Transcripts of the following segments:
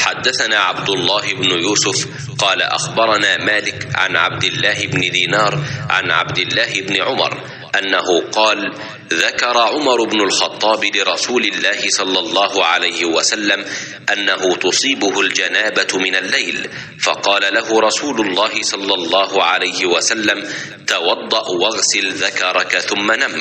हद्दसना अब्दुल्लाह इब्न यूसुफ क़ाल अख़बरना मालिक अन अब्दिल्लाह इब्न दीनार अन अब्दिल्लाह इब्न उमर अन्नहु क़ाल ذكر عمر بن الخطاب لرسول الله صلى الله عليه وسلم أنه تصيبه الجنابة من الليل فقال له رسول الله صلى الله عليه وسلم توضأ واغسل ذكرك ثم نم.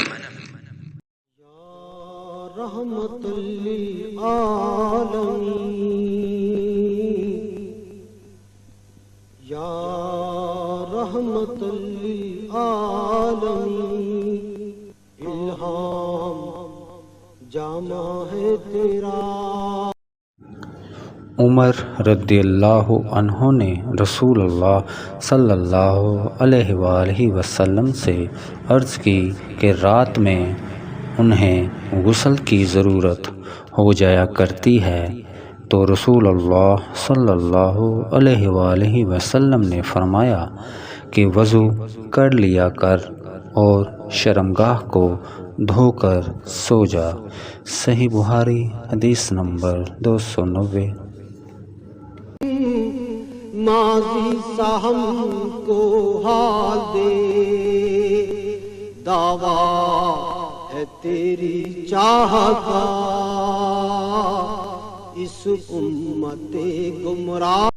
उमर रदियल्लाहु अन्हु ने रसूलुल्लाह सल्लल्लाहु अलैहि वसल्लम से अर्ज़ की कि रात में उन्हें गुस्ल की ज़रूरत हो जाया करती है, तो रसूलुल्लाह सल्लल्लाहु अलैहि वसल्लम ने फरमाया कि वज़ू कर लिया कर और शर्मगाह को धोकर सो जा। सही बुहारी हदीस नंबर 290। माज़ी साहम को हाल दे, दावा है तेरी चाहत इस उम्मते गुमराह